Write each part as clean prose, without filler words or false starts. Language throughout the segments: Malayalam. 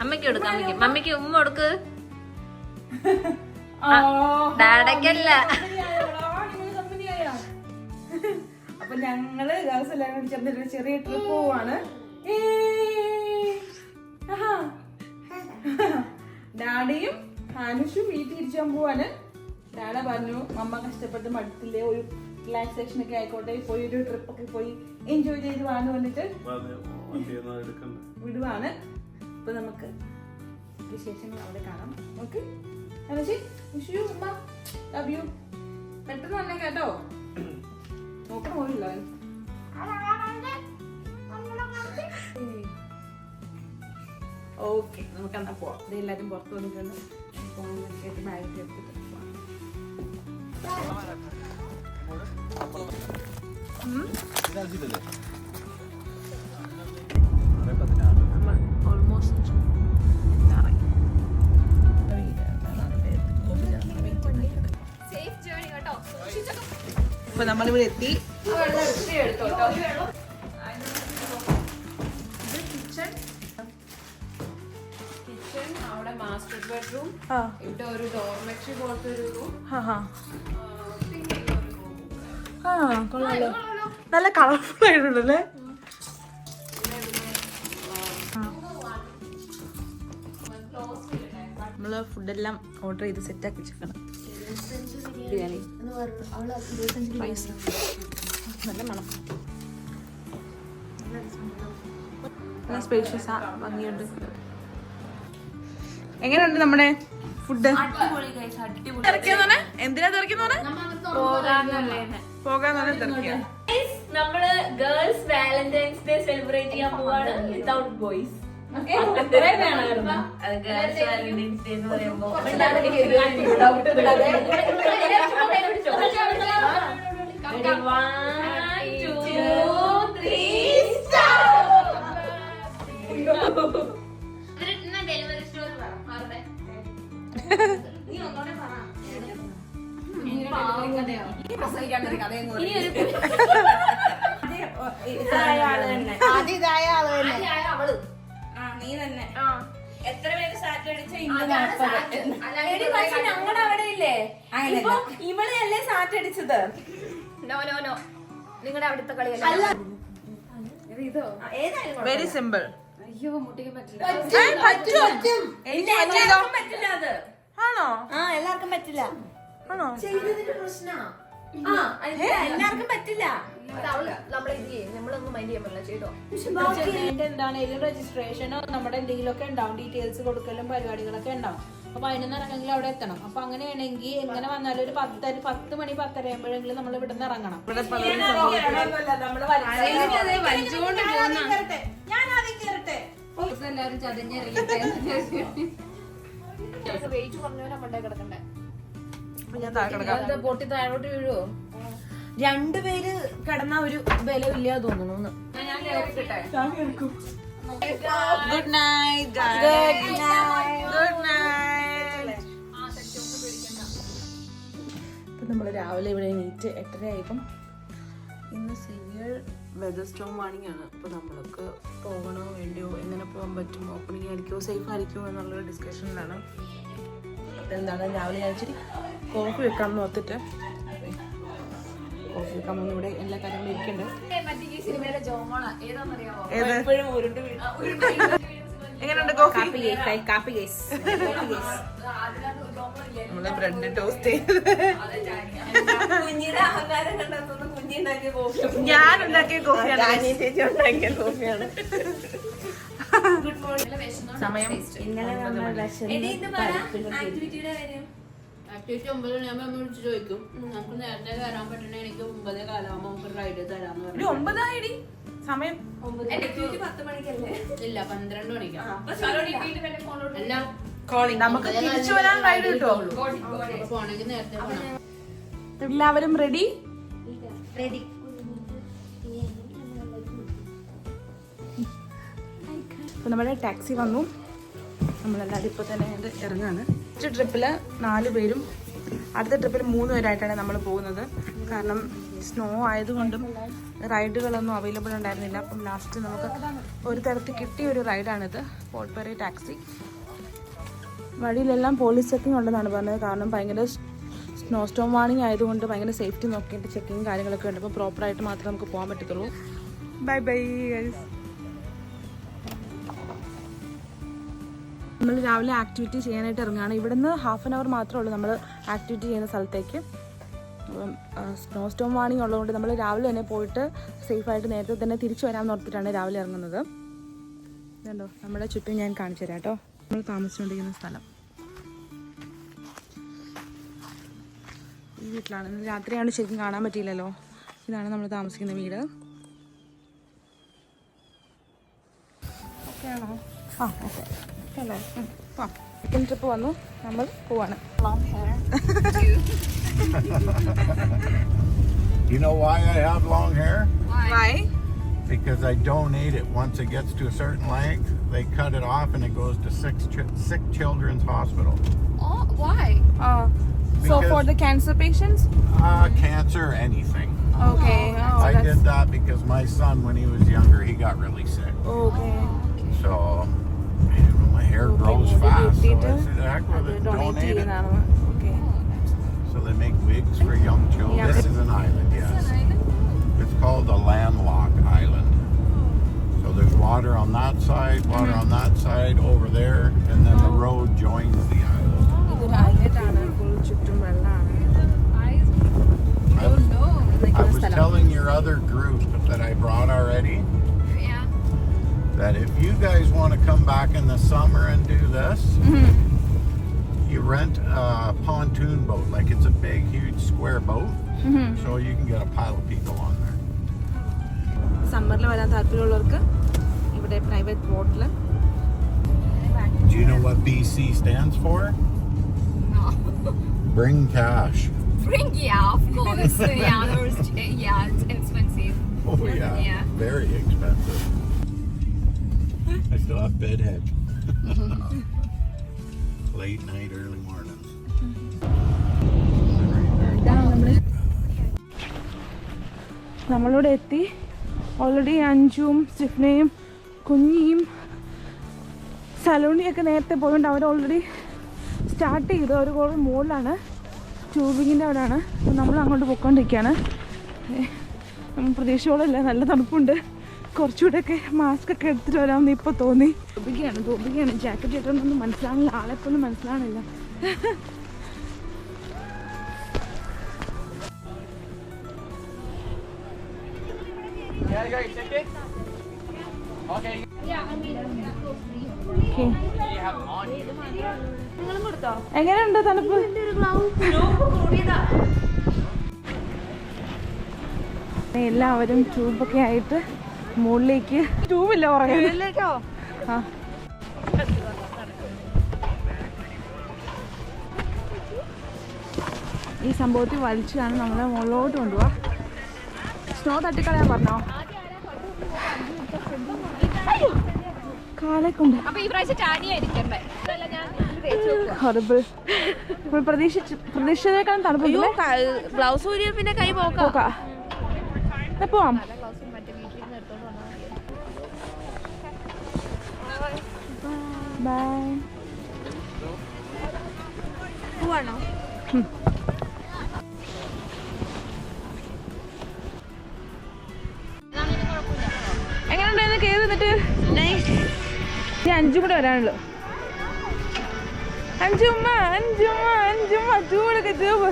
അമ്മയ്ക്ക് കൊടുക്ക, അമ്മയ്ക്ക്. മമ്മിക്ക് ഉമ്മ കൊടുക്ക്. ഡാഡക്കല്ല. അപ്പൊ ഞങ്ങള് ഗേൾസ് എല്ലാവരും ചേർന്നിട്ട് ചെറിയ ട്രിപ്പ് പോവാണ്. ഡാഡിയും ഹാനുഷും വീട്ടിൽ തിരിച്ചാൻ പോവാണ്. ഡാഡ പറഞ്ഞു മമ്മ കഷ്ടപ്പെട്ട് മടുത്തില്ലേ, ഒരു റിലാക്സേഷൻ ഒക്കെ ആയിക്കോട്ടെ, പോയി ഒരു ട്രിപ്പ് ഒക്കെ പോയി എൻജോയ് ചെയ്ത് വാന്ന് പറഞ്ഞിട്ട് വിടുവാണ്. അപ്പൊ നമുക്ക് വിശേഷങ്ങൾ അവിടെ കാണാം. ഓക്കെ ഹാനുഷി, വിഷ് യു ഉമ്മ, ലവ് യു. പെട്ടെന്ന് തന്നെ കേട്ടോ, നോക്കണം പോയില്ല. ഓക്കെ നമുക്ക് എന്നാ പോവാം. ഇത് എല്ലാരും പുറത്ത് വന്നിട്ടുണ്ട്. ബാഗ് എടുത്തിട്ട് അപ്പൊ നമ്മളിവിടെ എത്തി. അവിടെ മാസ്റ്റർ ബെഡ്റൂം, ഇവിടെ ഒരു ഡോർമെട്രി പോലത്തെ ഒരു റൂം. നല്ല കളർഫുൾ ആയിട്ടുണ്ടല്ലേ. നമ്മള് ഫുഡെല്ലാം ഓർഡർ ചെയ്ത് സെറ്റ് ആക്കി വെച്ചിരിക്കണം. ബിരിയാണി നല്ല മണം, നല്ല സ്പേഷ്യസാ, ഭംഗിയുണ്ട്. എങ്ങനെയുണ്ട് നമ്മുടെ ഫുഡ്? എന്തിനാ തിരക്കുന്നോനെ? പോകാൻ തിരക്കിയ. നമ്മള് ഗേൾസ് വാലന്റൈൻസ് ഡേ സെലിബ്രേറ്റ് ചെയ്യാൻ പോവാണ് വിത്തൗട്ട് ബോയ്സ്. എത്ര പേര് സാറ്റ് അടിച്ച ഞങ്ങളുടെ അവിടെ ഇല്ലേ, ഇവളെയല്ലേ സാറ്റ് അടിച്ചത്? നോ നോ നോ, നിങ്ങളുടെ അവിടുത്തെ കളിയല്ല. Very simple. അയ്യോ മുട്ടിക്കാൻ പറ്റില്ല. പറ്റില്ല അത്. ആണോ? എല്ലാവർക്കും പറ്റില്ല. ആണോ? ചെയ്തതിന്റെ പ്രശ്നാ. എല്ലാവർക്കും പറ്റില്ല. നമ്മളൊന്നും മൈൻഡ് ചെയ്യാൻ പറ്റില്ല. ചെയ്തോ. എന്താണെങ്കിലും രജിസ്ട്രേഷനോ നമ്മുടെ എന്തെങ്കിലുമൊക്കെ ഉണ്ടാവും, ഡീറ്റെയിൽസ് കൊടുക്കലും പരിപാടികളൊക്കെ ഉണ്ടാവും. അപ്പൊ അതിനൊന്നും ഇറങ്ങെങ്കിൽ അവിടെ എത്തണം. അപ്പൊ അങ്ങനെയാണെങ്കിൽ എങ്ങനെ വന്നാലും ഒരു 10 മണി 10:30 ആകുമ്പോഴെങ്കിലും നമ്മൾ ഇവിടെ നിന്ന് ഇറങ്ങണം. എല്ലാവരും ചതഞ്ഞിറങ്ങിട്ടെ വെയിറ്റ് കുറഞ്ഞവരെ മണ്ടേ കിടക്കണ്ടേ, പൊട്ടി താഴോട്ട് വീഴുവോ? 2 പേര് കിടന്ന ഒരു ബലമില്ല തോന്നുന്നു. Good night. Good night. ഇപ്പൊ നമ്മള് രാവിലെ ഇവിടെ എണീറ്റ് 8:30 ആയപ്പം ഇന്ന് സിവിയർ വെതർ സ്റ്റോം വാണിംഗ് ആണ്. അപ്പോൾ നമ്മൾക്ക് പോകണോ വേണ്ടിയോ, എങ്ങനെ പോകാൻ പറ്റും, ഓപ്പണിംഗ് ആയിരിക്കുമോ, സേഫ് ആയിരിക്കുമോ എന്നുള്ളൊരു ഡിസ്കഷനിലാണ്. അപ്പോൾ എന്താണ് രാവിലെ ഞാൻ ഇച്ചിരി കോഫി വെക്കാമെന്ന് ഓർത്തിട്ട് കോഫി വെക്കാമെന്ന് ഇവിടെ എല്ലാ കാര്യങ്ങളും ഇരിക്കുന്നുണ്ട്. എങ്ങനെയുണ്ട് കോഫി? നമ്മള് ബ്രെഡ് ടോസ്റ്റ് ചെയ്ത് ഞാൻ ഉണ്ടാക്കിയ കോഫിയാണ്, ചേച്ചി ഉണ്ടാക്കിയ കോഫിയാണ്. സമയം ആക്ടിവിറ്റി 9 മണിയാകുമ്പോൾ നമ്മൾ വിളിച്ച് ചോദിക്കും, നമുക്ക് നേരത്തെ കയറാൻ പറ്റണേ, എനിക്ക് 9 കാലാകുമ്പോൾ നമുക്ക് റൈഡ് തരാന്ന് പറഞ്ഞു. 9 ആയിടി സമയം. 10 മണിക്കല്ലേ? ഇല്ല, 12 മണിക്കാണ്. അല്ല, നമുക്ക് തിരിച്ചു വരാൻ റൈഡ് കിട്ടുമോ? പോണെങ്കിൽ നേരത്തെ പോകണം. എല്ലാവരും റെഡി? റെഡി. അപ്പോൾ നമ്മുടെ ടാക്സി വന്നു, നമ്മളെല്ലാവരും ഇപ്പോൾ തന്നെ ഇറങ്ങാണ്. ഫസ്റ്റ് ട്രിപ്പിൽ 4 പേരും, അടുത്ത ട്രിപ്പിൽ 3 പേരായിട്ടാണ് നമ്മൾ പോകുന്നത്. കാരണം സ്നോ ആയതുകൊണ്ടും റൈഡുകളൊന്നും അവൈലബിൾ ഉണ്ടായിരുന്നില്ല. അപ്പം ലാസ്റ്റ് നമുക്ക് ഒരു തരത്തിൽ കിട്ടിയ ഒരു റൈഡാണിത്, പോൾപെറി ടാക്സി. വഴിയിലെല്ലാം പോലീസ് ചെക്കിംഗ് ഉണ്ടെന്നാണ് പറഞ്ഞത്. കാരണം ഭയങ്കര സ്നോ സ്റ്റോം വാർണിംഗ് ആയതുകൊണ്ട് ഭയങ്കര സേഫ്റ്റി നോക്കിയിട്ട് ചെക്കിങ് കാര്യങ്ങളൊക്കെ ഉണ്ട്. അപ്പോൾ പ്രോപ്പറായിട്ട് മാത്രമേ നമുക്ക് പോകാൻ പറ്റത്തുള്ളൂ. Bye bye guys. നമ്മൾ രാവിലെ ആക്ടിവിറ്റി ചെയ്യാനായിട്ട് ഇറങ്ങുകയാണ്. ഇവിടുന്ന് 1/2 hour മാത്രമേ ഉള്ളൂ നമ്മൾ ആക്ടിവിറ്റി ചെയ്യുന്ന സ്ഥലത്തേക്ക്. അപ്പം സ്നോ സ്റ്റോം വാർണിംഗ് ഉള്ളതുകൊണ്ട് നമ്മൾ രാവിലെ തന്നെ പോയിട്ട് സേഫായിട്ട് നേരത്തെ തന്നെ തിരിച്ചു വരാമെന്ന് ഓർത്തിട്ടാണ് രാവിലെ ഇറങ്ങുന്നത്. ഇതുണ്ടോ നമ്മുടെ ചുറ്റും ഞാൻ കാണിച്ചു തരാം കേട്ടോ. നമ്മൾ താമസിച്ചുകൊണ്ടിരിക്കുന്ന സ്ഥലം ഈ വീട്ടിലാണ്. രാത്രിയാണ് ശരിക്കും കാണാൻ പറ്റിയില്ലല്ലോ. ഇതാണ് നമ്മൾ താമസിക്കുന്ന വീട്. ഓക്കെ ആണോ? ആ ഓക്കെ അല്ലേ. സെക്കൻഡ് ട്രിപ്പ് വന്നു, നമ്മൾ പോവാണ്. You know why I have long hair? Why? Because I donate it. Once it gets to a certain length, they cut it off and it goes to sick children's hospital. Oh, why? So for the cancer patients? Cancer, anything. Okay. I did that because my son, when he was younger, he got really sick. Okay. So my hair grows fast. So I said, heck with it, donate it. Okay. So they make wigs for young children. Yeah. This is an island, yes. It's called a landlocked island. So there's water on that side, water on that side, over there, and then the road joins the island. I was telling your other group that I brought already that if you guys want to come back in the summer and do this, you rent a pontoon boat. Like it's a big, huge square boat. So you can get a pile of people on there. സമ്മറിൽ വരാൻ താല്പര്യമുള്ളവർക്ക് ഇവിടെ private bottle. Do you know what BC stands for? No. Bring cash. Yeah, of course. It's expensive. Oh yeah. Very expensive. I still have bedhead. Late night, early mornings. നമ്മളിവിടെ എത്തി. ഓൾറെഡി അഞ്ചും സ്റ്റിഫ്നയും കുഞ്ഞിയും സലോണിയൊക്കെ നേരത്തെ പോയതുകൊണ്ട് അവർ ഓൾറെഡി സ്റ്റാർട്ട് ചെയ്തു. അവർ കുറേ മുകളിലാണ്, ട്യൂബിങ്ങിൻ്റെ അവിടെയാണ്. അപ്പം നമ്മൾ അങ്ങോട്ട് പോയിക്കൊണ്ടിരിക്കുകയാണ്. നമ്മൾ പ്രതീക്ഷയോടല്ല, നല്ല തണുപ്പുണ്ട്. കുറച്ചുകൂടെയൊക്കെ മാസ്ക് ഒക്കെ എടുത്തിട്ട് വരാമെന്ന് ഇപ്പോൾ തോന്നി. തോപ്പിക്കുകയാണ് ജാക്കറ്റ് ഇട്ടൊന്നും മനസ്സിലാകുന്നില്ല, ആളെപ്പോഴും മനസ്സിലാകണില്ല. എങ്ങനെയുണ്ട് തണുപ്പ്? എല്ലാവരും ട്യൂബൊക്കെ ആയിട്ട് മുകളിലേക്ക്. ട്യൂബില്ല ഉറങ്ങിലേക്കോ? ആ ഈ സംഭവത്തിൽ വലിച്ചാണ് നമ്മളെ മുകളിലോട്ട് കൊണ്ടുപോവാ. സ്നോ തട്ടിക്കളയാൻ പറഞ്ഞോ? കാലെ കൊണ്ട് ഹൊറിബിൾ. പ്രതീക്ഷിച്ചതിനേക്കാളും തണുപ്പില്ലേ? ഗ്ലൗസ് ഊരിയ പിന്നെ കൈ പോക്കാം. പോവാം. ബൈ. പോവാണോ? എങ്ങനെയുണ്ടായിരുന്നു കേറി? എന്നിട്ട് അഞ്ചും കൂടെ വരാനുള്ളൂ. അഞ്ചുമ്മ ട്യൂബൊക്കെ ട്യൂബ്.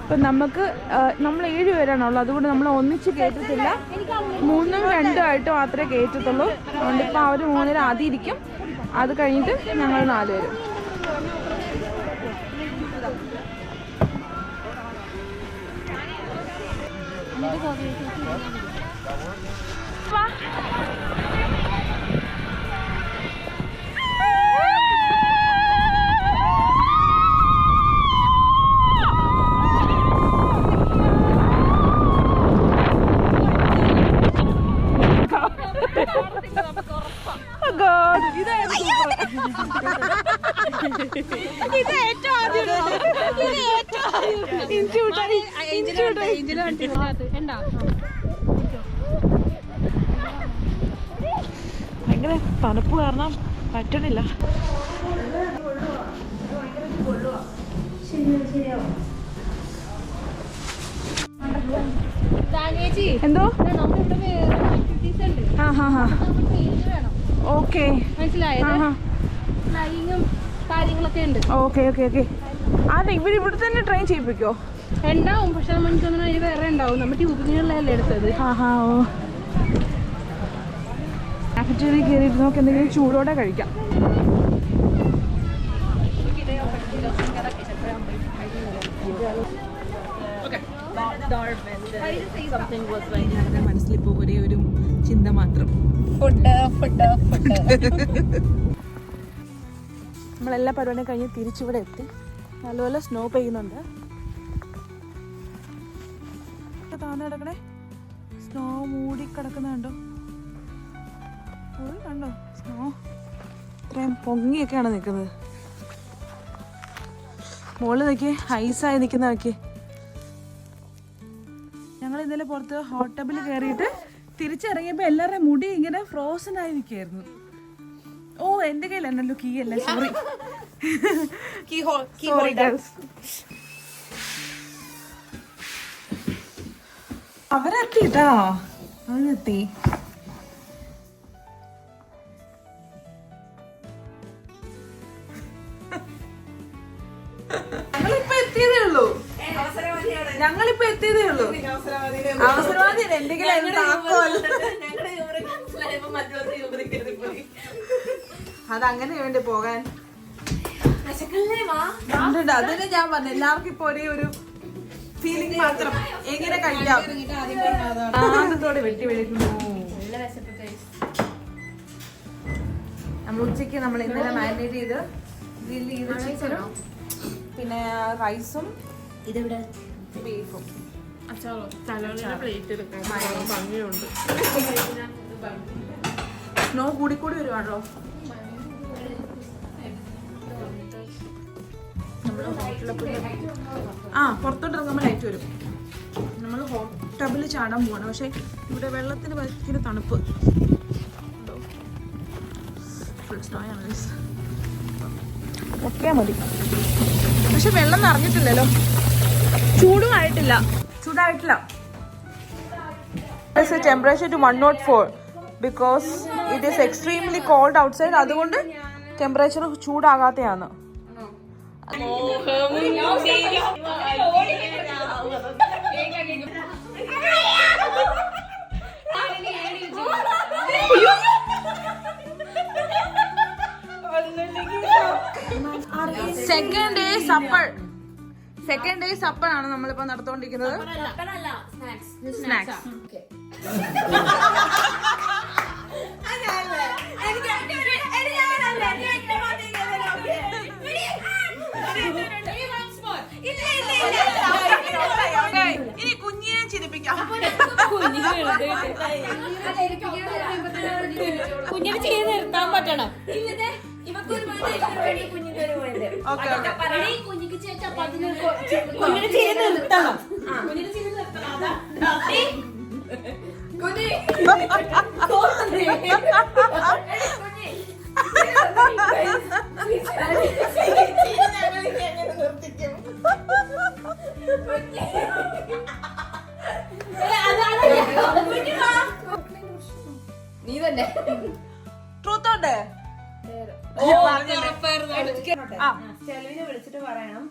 ഇപ്പം നമുക്ക് നമ്മൾ 7 പേരാണുള്ളൂ. അതുകൊണ്ട് നമ്മൾ ഒന്നിച്ച് കയറ്റത്തില്ല, 3ഉം 2ഉം ആയിട്ട് മാത്രമേ കയറ്റത്തുള്ളൂ. അതുകൊണ്ട് ഇപ്പം അവർ 3 ആദ്യം ഇരിക്കും, അത് കഴിഞ്ഞിട്ട് ഞങ്ങൾ 4 പേരും. God. ഭയങ്കര തണുപ്പ് കാരണം പറ്റണില്ല. എന്തോ ഓക്കെ മനസ്സിലായത് കാര്യങ്ങളൊക്കെ ഉണ്ട്. Okay okay okay. അതെ, ഇവിടെ തന്നെ ട്രെയിൻ ചെയ്യിപ്പിക്കോ? ഉണ്ടാവും, പക്ഷെ നമുക്കൊന്നും അതിന് വേറെ ഉണ്ടാവും. നമ്മൾ ട്യൂബിങ്ങുള്ളതല്ലേ എടുത്തത്. ഓ കാഫറ്റേറിയ കയറിയിട്ട് നമുക്ക് എന്തെങ്കിലും ചൂടോടെ കഴിക്കാം. മനസ്സിലിപ്പോ ഒരേ ഒരു ചിന്ത മാത്രം, ഫുഡ് ഫുഡ് ഫുഡ്. നമ്മളെല്ലാ പരിപാടിയും കഴിഞ്ഞ് തിരിച്ചിവിടെ എത്തി. നല്ലപോലെ സ്നോ പെയ്യുന്നുണ്ട്. താന്ന് കിടക്കണേ, സ്നോ മൂടി കിടക്കുന്ന കണ്ടോ? കണ്ടോ സ്നോ ഇത്രയും പൊങ്ങിയൊക്കെയാണ് നിൽക്കുന്നത്. മുകളിൽ നിൽക്കി ഐസായി നിൽക്കുന്ന നോക്കി. ഞങ്ങൾ ഇന്നലെ പുറത്ത് ഹോട്ട് ടബിൽ കയറിയിട്ട് തിരിച്ചിറങ്ങിയപ്പോൾ എല്ലാവരുടെയും മുടി ഇങ്ങനെ ഫ്രോസൺ ആയി നിൽക്കുകയായിരുന്നു. ഓ, എൻ്റെ കയ്യിലല്ലോ കീ അല്ല, സോറി. അവരെത്തിട്ടാ, അവരെത്തി. ഞങ്ങളിപ്പോ എത്തിയതേ ഉള്ളൂ. അവസരവാദി എന്തെങ്കിലും അതങ്ങനെ വേണ്ടി പോകാൻ. അതിന് ഞാൻ പറഞ്ഞു, എല്ലാവർക്കും ഇപ്പൊ ഒരേ ഒരു ഫീലിംഗ് മാത്രം. എങ്ങനെ കഴിക്കാം, ആദ്യത്തോടെ വെട്ടി വെളിക്കുന്നു. നമ്മൾ ഉച്ചയ്ക്ക് നമ്മൾ ഇന്നലെ മാരിനേറ്റ് ചെയ്ത് ഗ്രില്ല് ചെയ്ത് ചിക്കനും പിന്നെ റൈസും ഇതിവിടെ ബീഫും. സ്നോ കൂടിക്കൂടി വരുവാണല്ലോ. പുറത്തോട്ട് ഇറങ്ങുമ്പോൾ ലൈറ്റ് വരും. നമ്മൾ ഹോട്ട് ടബിൽ ചാടാൻ പോവാണ്. പക്ഷെ ഇവിടെ വെള്ളത്തിന് ഭയങ്കര തണുപ്പ്. ഒക്കെ മതി, പക്ഷെ വെള്ളം നിറഞ്ഞിട്ടില്ലല്ലോ. ചൂടായിട്ടില്ല. Temperature to 104 because it is extremely cold outside. അതുകൊണ്ട് ടെമ്പറേച്ചർ ചൂടാകാത്തയാണ്. സെക്കൻഡ് ഡേ സപ്പർ ആണ് നമ്മളിപ്പോ നടത്തുകൊണ്ടിരിക്കുന്നത്. സ്നാക്സ്. ഇനി കുഞ്ഞിനെ ചിരിപ്പിക്കാം. കുഞ്ഞിന് ചെയ്ത് നിർത്താൻ പറ്റണം. കുഞ്ഞിന് ചെയ്ത് നിർത്തണം. നീ തന്നെ ട്രൂത്തോണ്ട് ചെലവിനെ വിളിച്ചിട്ട് പറയണം.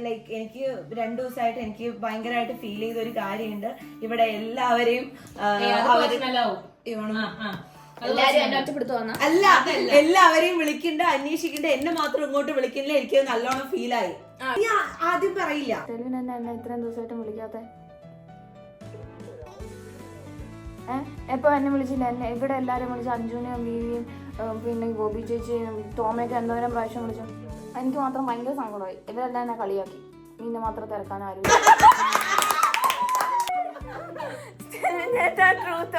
ലൈക്ക് എനിക്ക് 2 ദിവസമായിട്ട് എനിക്ക് ഭയങ്കരമായിട്ട് ഫീൽ ചെയ്ത ഒരു കാര്യമുണ്ട്. ഇവിടെ എല്ലാവരെയും അല്ല, എല്ലാവരെയും വിളിക്കണ്ട, അന്വേഷിക്കണ്ട, എന്നെ മാത്രം ഇങ്ങോട്ട് വിളിക്കില്ല. എനിക്ക് നല്ലോണം ഫീലായി. ആദ്യം പറയില്ല. ഇത്രയും ദിവസമായിട്ടും വിളിക്കാത്ത എപ്പോ എന്നെ വിളിച്ചില്ല. എന്നെ ഇവിടെ എല്ലാരും വിളിച്ചു. അഞ്ജുനെയും വീവിയും പിന്നെ ഗോപി ചേച്ചിയും തോമയൊക്കെ എന്തോരം പ്രാവശ്യം വിളിച്ചു. എനിക്ക് മാത്രം ഭയങ്കര സങ്കടമായി. ഇവരെല്ലാം എന്നെ കളിയാക്കി. നിന്നെ മാത്രം തിരക്കാൻ ആരും ട്രൂത്ത്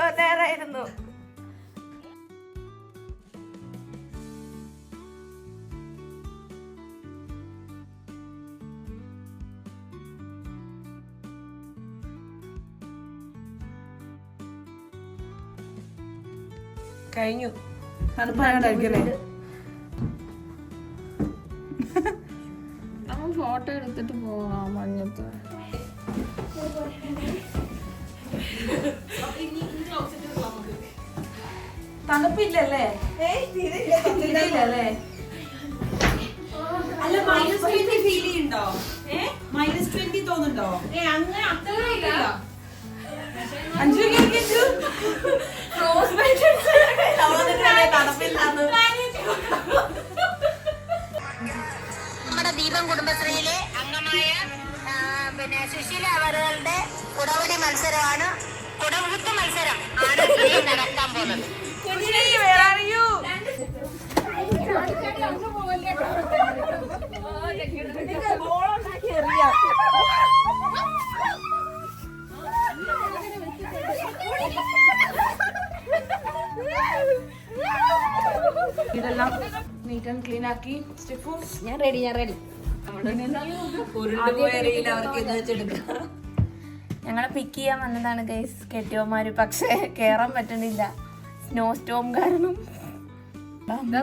കഴിഞ്ഞു. തണുപ്പായോണ്ടായിരിക്കല്ലേ? ഫോട്ടോ എടുത്തിട്ട് പോവാം മഞ്ഞത്ത്. തണുപ്പില്ലല്ലേ? തീരെയില്ലല്ലേ? അല്ല -20 ഫീൽ ചെയ്യുന്നുണ്ടോ? -20 തോന്നുന്നുണ്ടോ? അങ്ങനെ അത്ര ഇല്ല. നമ്മുടെ ദീപം കുടുംബശ്രീയിലെ അംഗമായ പിന്നെ സുശീല അവരുടെ കുടവടി മത്സരമാണ്, കുടവുകുത്ത് മത്സരം ആണ് ഇനി നടക്കാൻ പോകുന്നത്. ഇതെല്ലാം നീറ്റ് ആൻഡ് ക്ലീൻ ആക്കി. സ്റ്റെഫു ഞാൻ റെഡി. ഞങ്ങളെ പിക്ക് ചെയ്യാൻ വന്നതാണ് ഗൈസ് കെട്ടിയോമാര്, പക്ഷെ കേറാൻ പറ്റുന്നില്ല സ്നോ സ്റ്റോം കാരണം.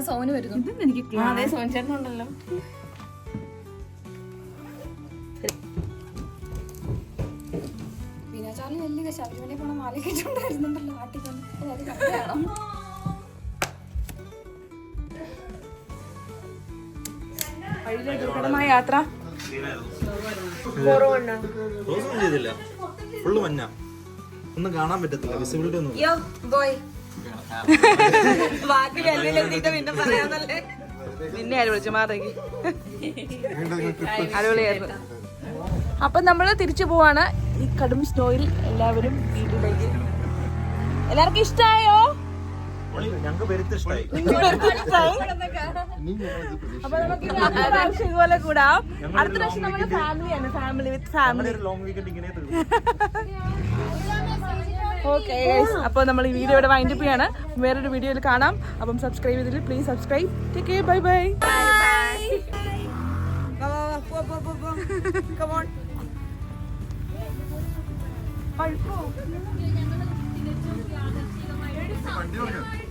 സോന് വരുന്നു. അതെ, സോൻ ചേട്ടനുണ്ടല്ലോ. വിനാചാലി വലിയ ശബരിമല പോണ മാലിക്കുണ്ടായിരുന്നുണ്ടല്ലോ ആട്ടിക്കൊണ്ട്. ദുർഘടമായ യാത്ര. ക്ലോസൊന്നും ചെയ്തില്ല, ഫുള്ള് മഞ്ഞ, ഒന്നും കാണാൻ പറ്റത്തില്ല, വിസിബിലിറ്റി ഒന്നും. പിന്നെ ആര് വിളിച്ചു മാറേക്ക്. അടിപൊളിയായിരുന്നു. അപ്പൊ നമ്മള് തിരിച്ചു പോവാണ് ഈ കടും സ്നോയിൽ. എല്ലാവരും വീട്ടിലേക്ക്. എല്ലാവർക്കും ഇഷ്ടായോ? ഞങ്ങൾക്ക് പെരുത്ത് ഇഷ്ടമായി. അപ്പൊ നമുക്ക് പ്രാവശ്യം ഇതുപോലെ കൂടാം. അടുത്ത പ്രാവശ്യം നമ്മുടെ ഫാമിലിയാണ്, family with family. Long weekend ഇങ്ങനെ ഓക്കെ, അപ്പോൾ നമ്മൾ ഈ വീഡിയോ ഇവിടെ വൈൻഡപ്പ് ചെയ്യാണ്. വേറൊരു വീഡിയോയിൽ കാണാം. അപ്പം സബ്സ്ക്രൈബ് ചെയ്തിട്ട് please subscribe. Take care. Bye bye. Come on. വണ്ടി